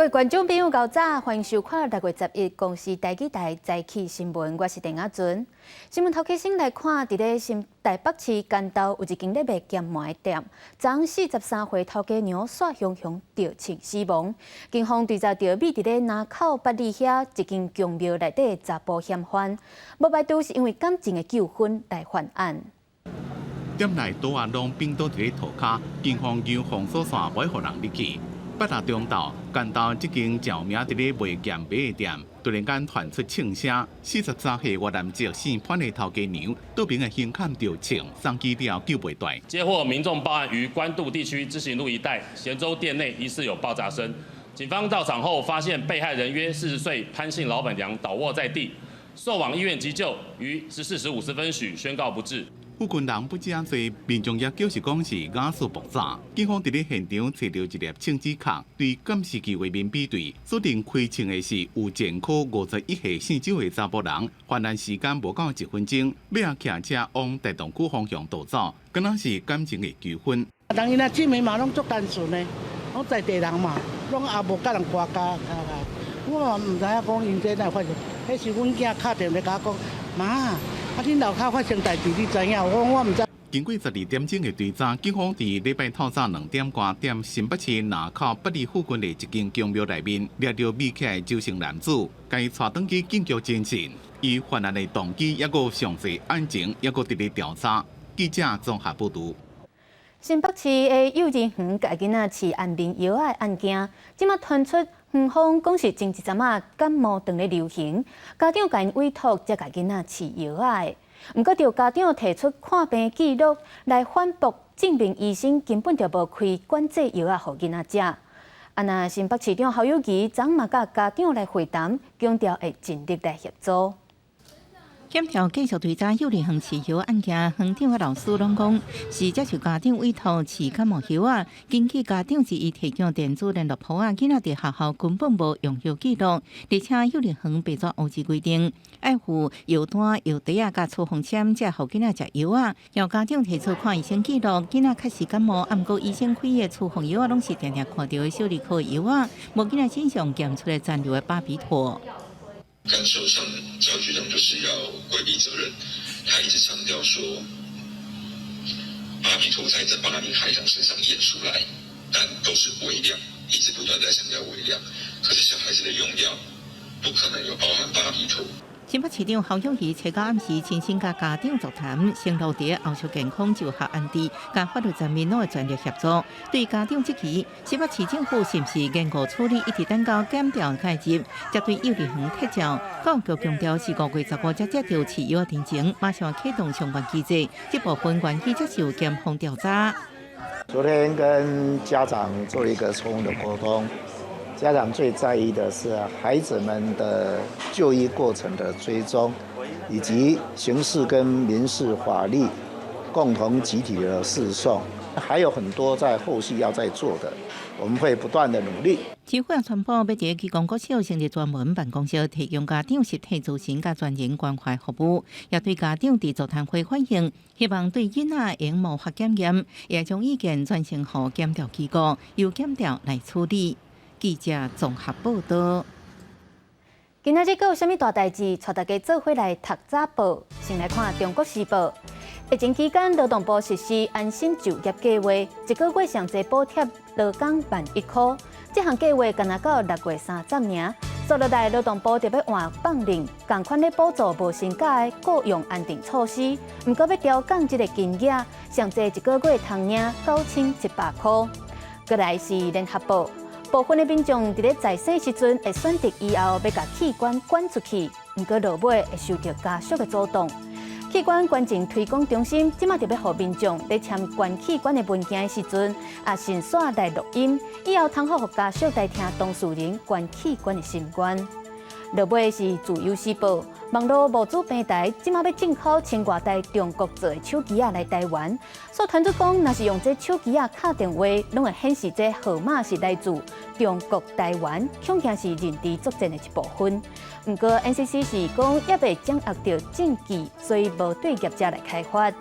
各位观众朋友，早早，欢迎收看6月11日公司台记台早起新闻，我是陈雅纯。新闻头开先来看，伫咧新台北市干道有一间咧卖咸糜的店，昨43岁头家娘耍熊熊吊枪死亡。警方追查到米伫咧南口八里遐一间公庙内底的查甫嫌犯，无排除是因为感情的纠纷来犯案。店内倒啊拢并倒伫咧涂骹，警方用封锁线袂互人入去。北大中道干道这间叫名伫咧卖咸糜的店，突然间传出枪声。43岁越南籍姓潘的头家娘，倒边的胸坎着枪，送机了救袂大。接获民众报案，于关渡地区知行路一带咸州店内疑似有爆炸声。警方到场后发现被害人约40岁潘姓老板娘倒卧在地，送往医院急救，于14时50分许宣告不治。附近人不止啊多，民众也表示讲是雅俗爆炸。警方伫咧现场找到一粒枪支壳，对监视器画面比对，锁定开枪的是有前科51岁姓周的查甫人。犯案时间无到1分钟，要骑车往大同区方向逃走，敢若是感情的纠纷。人伊若姊妹嘛拢足单纯的，拢在地人嘛，拢也无甲人瓜家。我嘛唔知影讲因这哪发生，迄是阮囝敲电话甲我讲，妈。恁楼骹发生代志，你知影？我唔知。经过12点钟的追查，警方伫礼拜透早2点多点新北市南口北里附近的一间公庙内面，掠到美起来周姓男子，该带登去警局侦讯。伊犯案的动机也个详细案情也个伫咧调查。记者综合报道。新北市的幼儿园甲囡仔饲安眠药的案件，即马传出园方讲是前一阵仔感冒正咧流行，家长甲因委托才甲囡仔饲药的。毋过，着家长提出看病记录来反驳，证明医生根本就无开管制药互囡仔食。那新北市长侯友宜昨嘛甲家长来会谈，强调会尽力来协助。检调继续追查幼儿园饲药案件，园长甲老师拢讲是接受家长委托饲感冒药啊。根据家长是伊提供电子联络簿啊，囡仔伫学校根本无用药记录，而且幼儿园白纸黑字规定，爱附药单、药袋啊，甲处方签，才互囡仔食药啊。要家长提出看医生记录，囡仔确实感冒，啊，毋过医生开的处方药啊，拢是定定看到的小儿科的药啊，无囡仔身上检出来残留的巴比妥。感受上，教局长就是要规避责任。他一直强调说，巴比妥在这8名孩童身上验出来，但都是微量，一直不断在强调微量。可是小孩子的用药不可能有包含巴比妥。新北市长侯友宜初到暗时亲身甲家长座谈，承诺伫后续健康就学安置，甲法律层面拢会全力协助。对家长即期，新北市政府是毋是严格处理，一直等到检调介入，才对幼儿园撤照。教育局强调是5月15日接到饲药定情，马上启动相关机制，这部分愿意接受检方调查。昨天跟家长做一个充分的沟通。家长最在意的是孩子们的就医过程的追踪，以及刑事跟民事法律共同集体的诉讼，还有很多在后续要再做的，我们会不断的努力。市府也宣布要在基公国小成立专门办公室，提供家长实体咨询甲专人关怀服务，也对家长伫座谈会反映，希望对囡仔用无法检验，也将意见转成予检调机构，由检调来处理。记者综合报道。今仔日阁有啥物大代志？带大家做伙来读早报。先来看《中国时报》。疫情期间，劳动部实施安心就业计划，一个月上济补贴劳工11000块。这项计划干那到6月30日，所落来劳动部特别换放令，同款咧补助无薪假的雇用安定措施。毋过要调降这个金额，上济一个月通领9100块。过来是《联合报》。部分的民众伫咧在生时阵会选择以后要甲器官捐出去，毋过落尾会受到家属的阻挡。器官捐赠推广中心即马特别互民众咧签捐器官的文件的时阵，也先刷来录音，以后通好互家属来听当事人捐器官的心愿。落尾是《自由时报》，网络无主平台即马要进口千外台中国做的手机来台湾，所传出讲，若是用这手机敲电话，拢会显示这号码是来自中国台湾，恐惊是认知作战的一部分。不过 NCC 是讲，也未掌握到证据，所以无对业者来开发。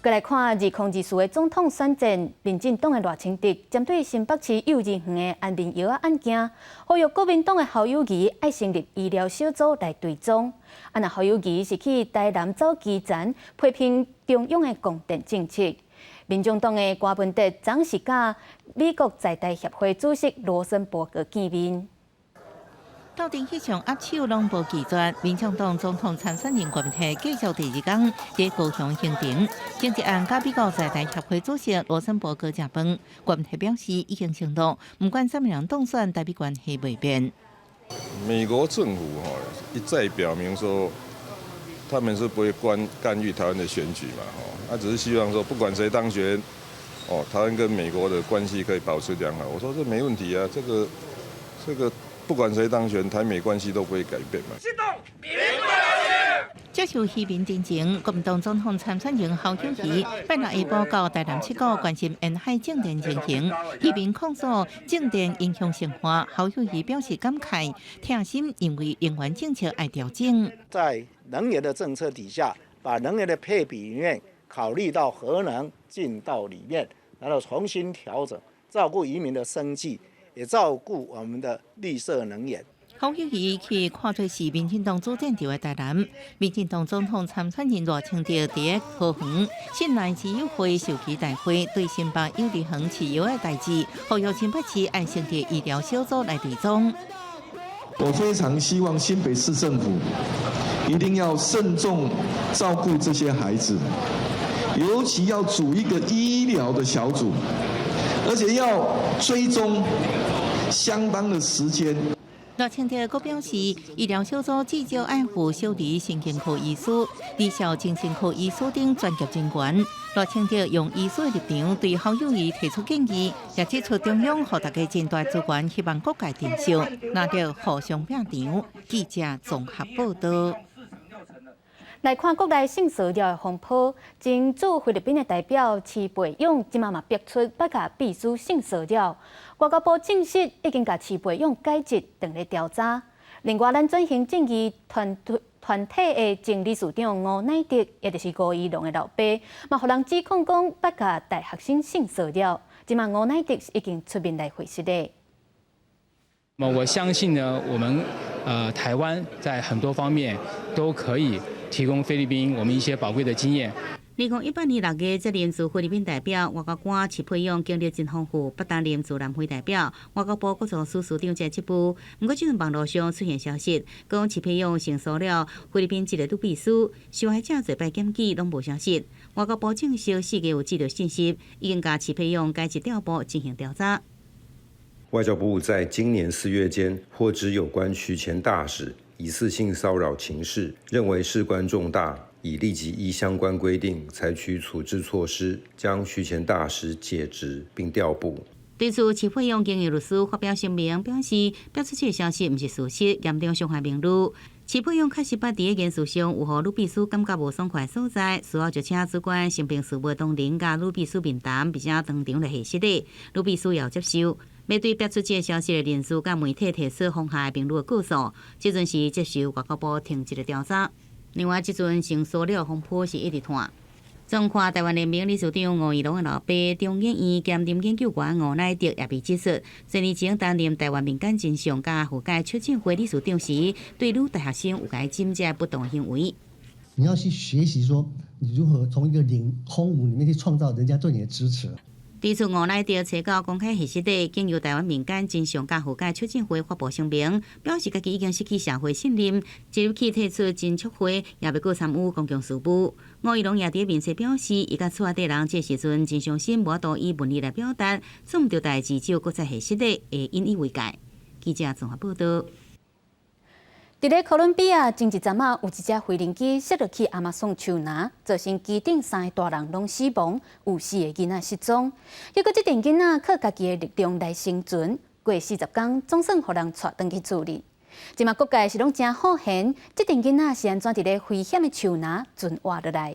再来看2024的总统选战，民进党的赖清德针对新北市幼儿园的安眠药案件，呼吁国民党的侯友宜爱成立医疗小组来追踪。若侯友宜是去台南走基层，批评中央的供电政策。民众党的郭文哲总是甲美国在台协会主席罗森伯格见面。斗阵迄场握手拢无拒绝，民进党总统参选人郭文哲继续第二天在高雄行程，经一案甲美国在台协会主席罗森伯格食饭。郭文哲表示已经承诺，不管什么人当选，台美关系未变。美国政府一再表明说，他们是不会干预台湾的选举嘛，他只是希望说，不管谁当选，台湾跟美国的关系可以保持良好。我说这没问题啊，这个。不管谁当选，台美关系都不会改变嘛。接受市民真情，国民党总统参选人侯友宜8日下晡到台南七股关心沿海政电情形，市民控诉政电影响生活。侯友宜表示感慨，痛心因为能源政策爱调整。在能源的政策底下，把能源的配比里面考虑到核能进到里面，然后重新调整，照顾渔民的生计。也照顾我们的绿色能源。侯友宜去看做是民进党主战场的台南，民进党总统参选人赖清德伫桃园信赖自由会授旗大会，对新北幼儿园饲药的代志，呼吁新北市按成立医疗小组来追踪。我非常希望新北市政府一定要慎重照顾这些孩子，尤其要组一个医疗的小组。而且要追踪相当的时间。赖清德阁表示，医疗小组至少爱护小儿神经科医师、理小精神科医师等专业人员。赖清德用医师的立场对侯友宜提出建议，也指出中央给大家真大资源，希望各界珍惜，那就互相拼场。记者综合报道。来看国内性骚扰的风波，前驻菲律宾的代表齐培勇今嘛逼出北甲秘书性骚扰，外交部证实已经甲齐培勇解职，等咧调查。另外，咱转型正义团体的前理事长吴乃德，也就是吴怡农的老爸，嘛互人指控讲北甲大学生性骚扰，今嘛吴乃德已经出面来回释咧。我相信呢，我们台湾在很多方面都可以提供菲律宾我们一些宝贵的经验。2018年6月，这任驻菲律宾代表外交官齐培勇经历真丰富，不担任驻南非代表。外交部国防司司长这职务。不过，最近网络上出现消息，讲齐培勇性骚扰菲律宾一个女秘书，受害者做摆检举拢无消息。外交部证实4月有接到信息，已经甲齐培勇解职调拨进行调查。外交部在今年4月间获知有关徐前大使疑似性骚扰情事，认为事关重大，已立即依相关规定采取处置措施，将徐前大使解职并调捕。对此，齐培勇经由律师发表声明，表示表出这消息不是事实，严重伤害名誉。齐培勇确实捌伫言辞上有互女秘书感觉无爽快所在，随后就请主管性平事务同仁甲女秘书面谈，并且当场来下失礼，女秘书也接受。面对表出这消息的人士甲媒体提出妨害名誉的告诉，这阵是接受外交部停职的调查。另外，这阵性骚扰风波是一直拖。纵看台湾联盟理事长吴怡农的老爸、中研院兼任研究员吴乃德也被指出，多年前担任台湾民间真相甲护介促进会理事长时，对女大学生有该检查不当行为。你要去学习说，你如何从一个零空无里面去创造人家对你的支持。对此，吴乃德找到公开会议底，经由台湾民间真相甲护介促进会发布声明，表示家己已经失去社会信任，即日起提出真促会，也袂过参与公共事务。吴怡农也伫面册表示，伊甲厝底人这时阵真相心无法度以文字来表达，做唔到代志，只有搁在会议底会引以为戒。记者综合报道。伫咧哥伦比亚，前一阵有一只飞轮机摔落去亚马逊树林，造成机顶3个大人拢死亡，有4个囡仔失踪。结果这阵囡仔靠家己的力量来生存，过40天总算互人带回去处理。即马各界是拢真好闲，这阵囡仔是安怎伫咧危险的树林存活落来？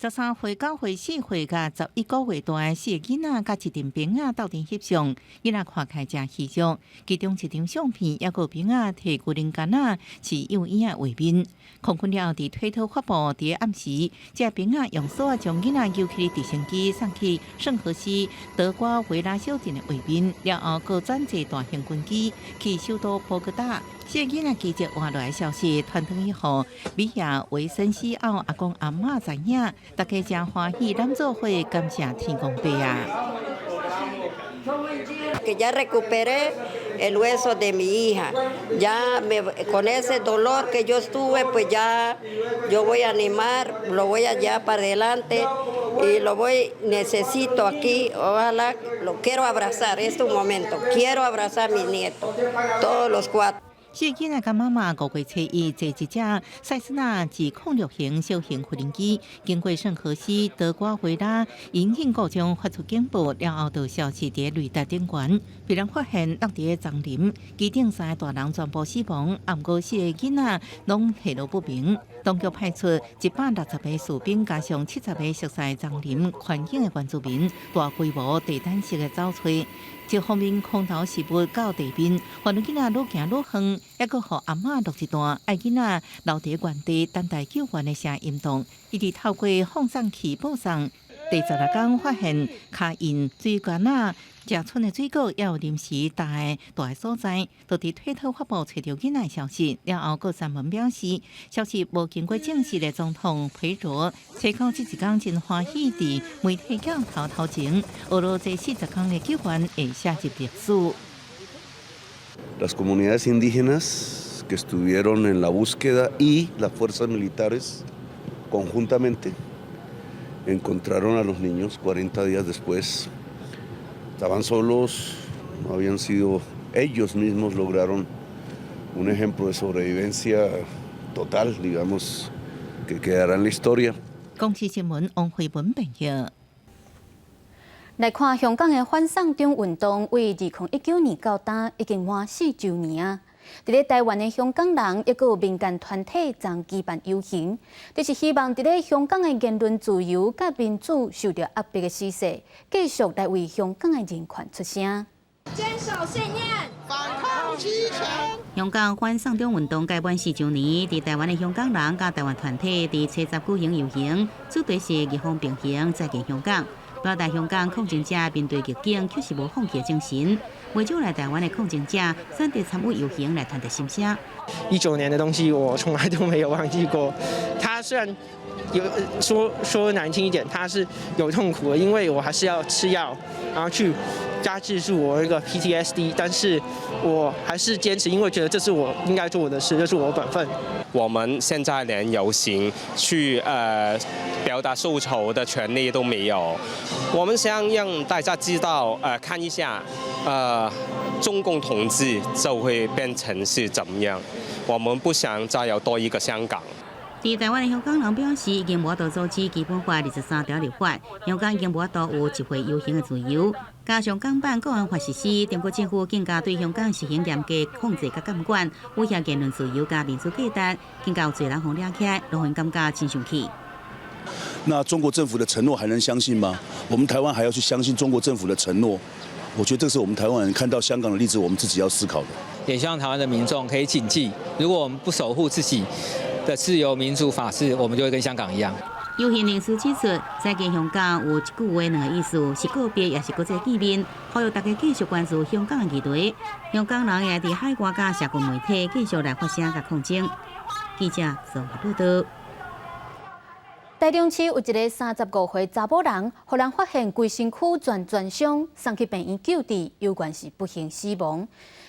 13岁、9岁、4岁甲11个月大的4个囡仔甲一阵兵仔斗阵翕相，囡仔看起来真喜悦。其中一张相片，也有兵仔摕牛铃杆是幼婴的画面。空军了伫推特发布，伫暗时，这兵仔用手将囡仔游起直升机送去圣荷西德瓜维拉小镇的画面，了后各转坐大型军机去首都波哥大。这囡仔记者换来消息传回以后，米亚维森西奥阿公阿嬷知影，大家真欢喜，咱做伙感谢天公伯啊！ Que ya recuperé el hueso de mi hija. Ya con ese dolor que yo estuve, pues ya yo voy a animar, lo voy allá para adelante y necesito aquí, ojalá, lo quiero abrazar, este es un momento, quiero abrazar a mis nietos, todos los 4. 4个囡仔甲妈妈5月初1坐一架塞斯纳G06型小型无人机，经过圣荷西德瓜维拉，引擎故障发出警报，了后就消失伫雷达顶悬。被人发现落伫丛林，机顶3个大人全部死亡，暗过4个囡仔拢下落不明。当局派出160个士兵，加上70个熟悉丛林环境的原住民，大规模地毯式的找找。 一方面空投食物到地面，让囡仔愈行愈远，还佫互阿嬷录一段爱囡仔留伫原地等待救援的声音档，一直透过放送器播送。第16天发现卡印水管食村的水果也有临时大的所在，就伫推特发布找到囡仔消息，了后佫撰文表示，消息无经过证实的总统裴卓，找到这一天真欢喜伫媒体镜头前，俄罗斯40天的救援会写入历史。Las comunidades indígenas que estuvieron en la búsqueda y las fuerzas militares conjuntamente encontraron a los niños 40 días después. Estaban solos, no habían sido ellos mismos, lograron un ejemplo de sobrevivencia total, digamos, que quedará en la historia. 公视新闻王慧文编译。来看香港的反送中运动，为2019年到今已经满4周年啊！伫咧台湾的香港人，也有民间团体将举办游行，就是希望伫咧香港的言论自由甲民主受到压迫的时势，继续来为香港的人权出声。坚守信念，反抗集权。香港反送中运动届满4周年，伫台湾的香港人甲台湾团体伫初十举行游行，主题是义方平行再建香港。 表达香港抗争者面对逆境却是无放弃的精神，为少来台湾的抗争者选择参与游行来传达心声。19年的东西我从来都没有忘记过。它虽然有说难听一点，它是有痛苦的，因为我还是要吃药，然后去压制住我那个 PTSD， 但是我还是坚持，因为觉得这是我应该做的事，这是我本分。我们现在连游行去表达诉求的权利都没有。我们想让大家知道，看一下，中共统治就会变成是怎么样。我们不想再有多一个香港。 伫台湾的香港人表示，已经无法度阻止基本法23条立法，香港已经无法度有集会游行的自由。加上港版国安法实施，中国政府更加对香港实行严格控制甲监管，威胁言论自由甲民主价值，更加有侪人互抓起来，让人感觉真生气。那中国政府的承诺还能相信吗？我们台湾还要去相信中国政府的承诺？我觉得这是我们台湾人看到香港的例子，我们自己要思考的。也希望台湾的民众可以谨记，如果我们不守护自己的自由、民主、法治，我们就会跟香港一样。游行人士指出，再建香港有一句话两个意思，是告别也是国际见面，呼吁大家继续关注香港的议题。香港人也伫海外甲社群媒体继续来发声甲抗争。记者综合报道。 台中市有一个35岁查某人，忽然发现规身躯全伤，送去病院救治，有关是不幸死亡。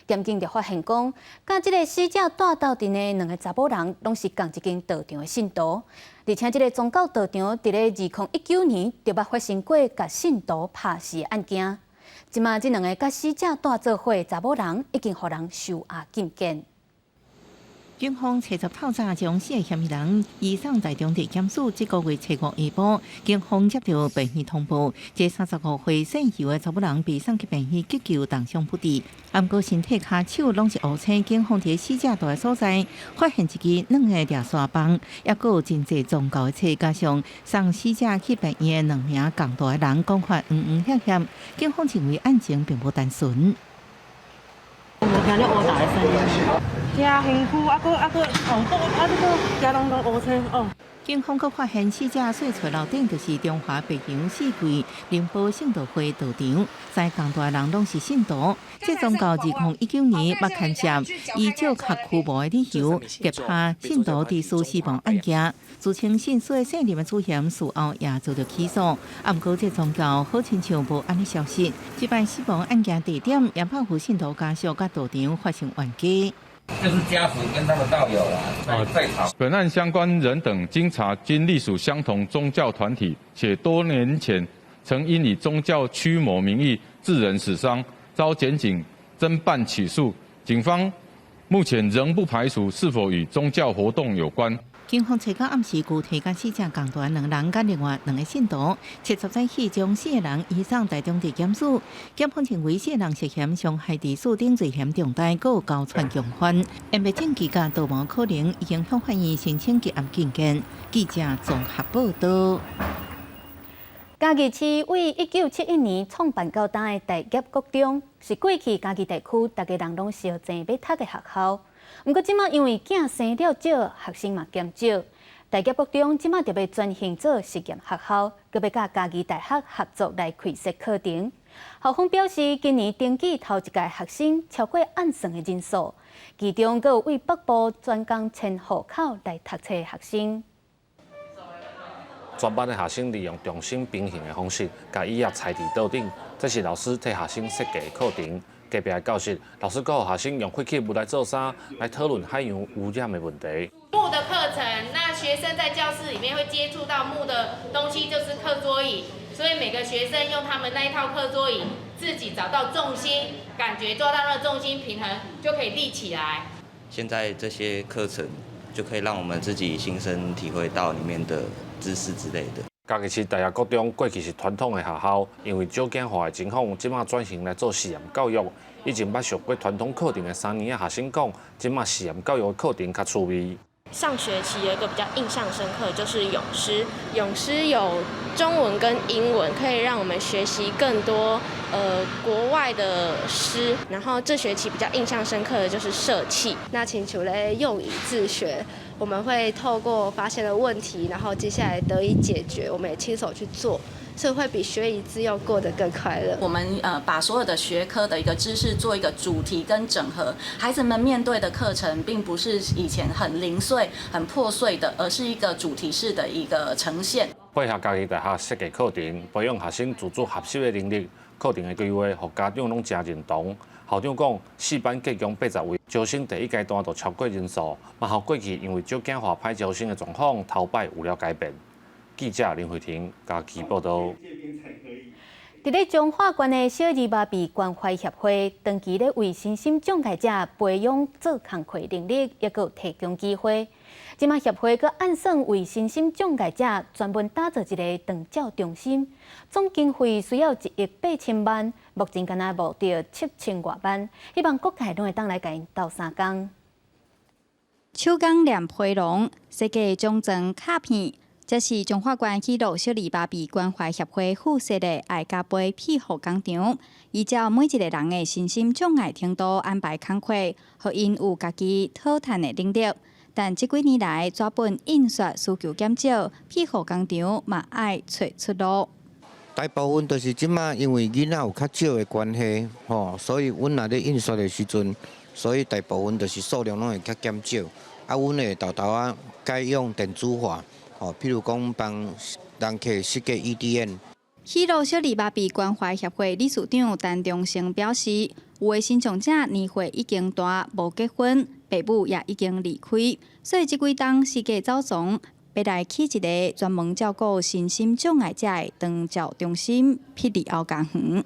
检警就发现讲，甲这个死者带斗阵的2个查某人，拢是同一间道场的信徒，而且这个宗教道场伫咧2019年就捌发生过甲信徒拍死的案件。即马这2个甲死者带做伙的查某人，已经互人收押禁见。警方7日透早将4个嫌疑人移送台中地检署，这个月7号下晡，警方接到病院通报，这35岁姓尤的查某人被送去病院急救，当场不治。不过身体骹手拢是乌青，警方伫死者住的所在发现一支2个掠沙棒，也佫有真侪宗教的册，加上送死者去病院的2名共大的人讲法险险。警方认为案情并不单纯。有听到乌大的声音，真辛苦，家拢乌青哦。警方佫发现死者洗出楼顶就是中华白洋四季灵宝圣道会道场，在共大人拢是信徒。这宗教2019年捌牵涉依照较拘捕的理由揭发信徒地私死亡案件，自称信水姓林的主嫌事后也遭到起诉。不过这宗教好亲像无安尼消息，这摆死亡案件地点也保护信徒家属甲道场发生冤家。就是家属跟他的道友在场。本案相关人等经查均隶属相同宗教团体，且多年前曾因以宗教驱魔名义致人死伤，遭检警侦办起诉。警方目前仍不排除是否与宗教活动有关。警方找到暗时具体甲死者共大2人，甲另外2个信徒，7日起将4个人移送台中地检署。检方认为4个人涉嫌伤害致死等罪嫌重大，佫有交串共犯，因为证据甲道无可能，已经向法院申请结案进见。记者综合报道。嘉义市为1971年创办到今的大业国中，是过去嘉义地区大家人拢烧钱要读的学校。不过，即马因为囝生了少，学生嘛减少，大业国中即马就要转型做实验学校，佮要甲嘉义大学合作来开设课程。校方表示，今年登记头一届学生超过按算的人数，其中佮有为北部专工迁户口来读册的学生。专班的学生利用重心平衡的方式，把椅仔踩伫桌顶，这是老师替学生设计的课程。隔壁的教室，老师教学生用废弃物来做衫，来讨论海洋污染的问题。木的课程，那学生在教室里面会接触到木的东西，就是课桌椅。所以每个学生用他们那一套课桌椅，自己找到重心，感觉抓到那个重心平衡，就可以立起来。现在这些课程就可以让我们自己亲身体会到里面的知识之类的。嘉义市大业国中过去是传统的学校，因为少子化的情况，即马转型来做实验教育。以前捌上过传统课程的3年的学生讲，即马实验教育的课程较趣味。上学期有一个比较印象深刻，就是咏诗。咏诗有中文跟英文，可以让我们学习更多国外的诗。然后这学期比较印象深刻的就是社企。那请求嘞用以自学，我们会透过发现了问题，然后接下来得以解决，我们也亲手去做。所以会比学以致用过得更快乐。我们把所有的学科的一个知识做一个主题跟整合，孩子们面对的课程并不是以前很零碎、很破碎的，而是一个主题式的一个呈现。配合嘉义大学设计课程，培养学生自主学习的能力。课程的规划，互家长拢真认同。校长讲，4班计共80位，招生第一阶段就超过人数，嘛和过去因为少子化歹招生的状况，头摆有了改变。记者林慧婷嘉义报道。伫咧彰化县的小儿麻痹关怀协会，长期咧为身心障碍者培养做工课能力，也佮提供机会。即马协会佮按算为身心障碍者专门打造一个长照中心，总经费需要1亿8千万，目前敢若募到7000多万，希望各界拢会当来甲因斗3工。手工染皮绒，设计种装卡片。这是彰化县纪录小儿麻痹关怀协会附设的爱家杯庇护工场，依照每一个人的身心障碍程度安排工课，互因有家己讨趁的能力。但这几年来，纸本印刷需求减少，庇护工场嘛爱找出路。大部分都是即马因为囡仔有较少的关系，所以阮若咧印刷的时阵，所以大部分都是数量拢会较减少。阮会豆豆改用电子化。譬如讲帮人客设计 EDM。喜乐小儿麻痹关怀协会理事长陈忠成表示，有的身障者年岁已经大，无结婚，爸母也已经离开，所以这几冬世界走总要来起一个专门照顾身心障碍者的长照中心，霹雳后工园。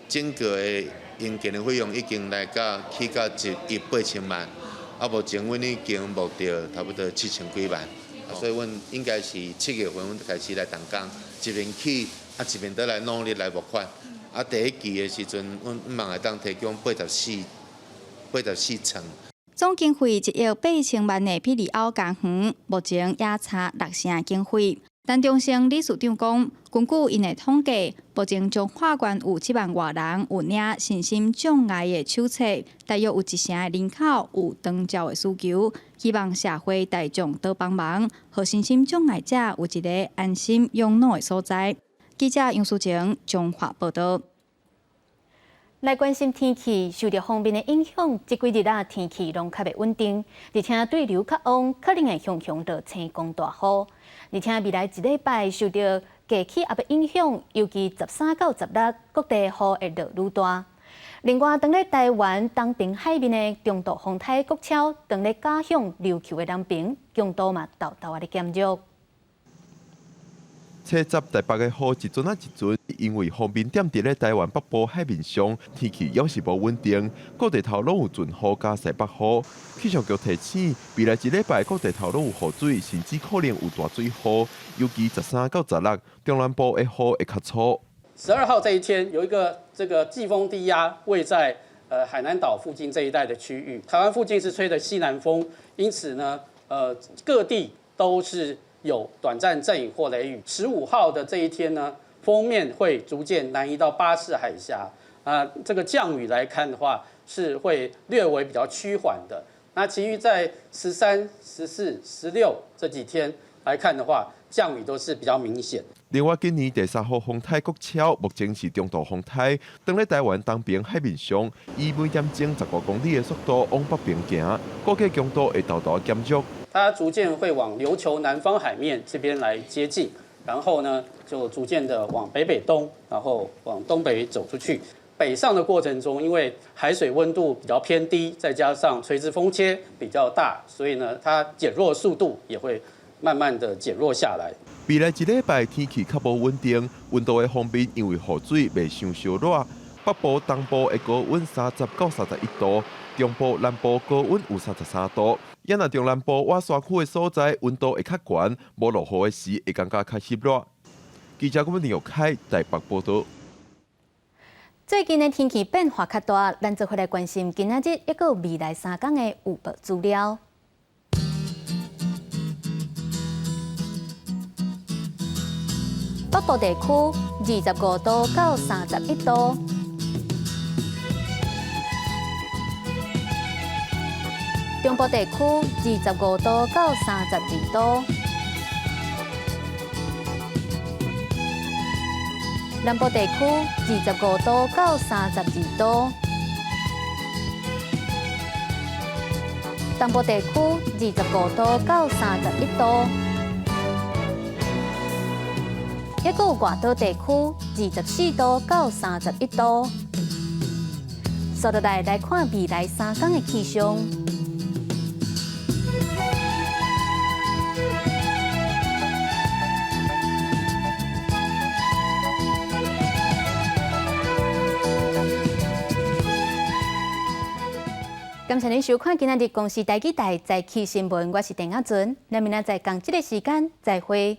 整个的营建的费用已经来到起到1亿8千万。目前阮已经募到差不多7000几万，所以阮应该是7月份阮就开始来动工，一边起一边倒来努力来募款。第一期的时阵，阮望会当提供84层。总经费1亿8千万的庇里凹工园，目前也差6成经费。陈中生理事长讲，根据因的统计，目前中华县有7万多人有领身心障碍的手册，大约有1成的人口有长照的需求，希望社会大众多帮忙，让身心障碍者有一个安心养老的所在。记者杨淑晴中华报道。来关心天气，受到方面的影响，这几日天气拢较袂稳定，而且对流较旺，可能会向到青光大雨。而且未来1礼拜受到低气压的影响，尤其13到16，各地雨会落愈大。另外，当咧台湾东平海面的中度风台国超，当咧加向琉球的南平，强度嘛豆豆啊咧减弱。车集台北的雨一阵一阵，因为风面点伫咧台湾北部海面上，天气也是无稳定，各地头拢有阵雨加西北雨。气象局提醒，未来1礼拜各地头拢有雨水，甚至可能有大水雨，尤其13到16，中南部的雨会较粗。12号这一天，有一个这个季风低压位在海南岛附近这一带的区域，台湾附近是吹的西南风，因此呢，各地都是有短暂阵雨或雷雨。15号的这一天呢，锋面会逐渐南移到巴士海峡，这个降雨来看的话，是会略微比较趋缓的。那其余在13、14、16这几天来看的话，降雨都是比较明显。另外，今年第3号风台国超目前是中度风台，当咧台湾东边海面上，以每点钟15公里的速度往北边行，估计强度会豆豆减弱。它逐渐会往琉球南方海面这边来接近，然后呢，就逐渐的往北东，然后往东北走出去。北上的过程中，因为海水温度比较偏低，再加上垂直风切比较大，所以呢，它减弱速度也会慢慢的减弱下来。未来1礼拜天气较无稳定，温度的方面因为雨水袂伤烧热，北部、东部会高温30到31度，中部、南部高温有33度。也若中南部外山区的所在温度会较悬，无落雨的时会感觉较湿热。记者郭文耀开台北报道。最近的天气变化较大，咱就回来关心今仔日一个未来3天的预报资料。北部地区25度到31度，中部地区25度到32度，南部地区25度到32度，东部地区25度到31度。一个外岛地区24度到31度。接落来看未来3天的气象。感谢您收看今日公视台记台早起新闻，我是陈雅纯，咱明仔载同一个时间再会。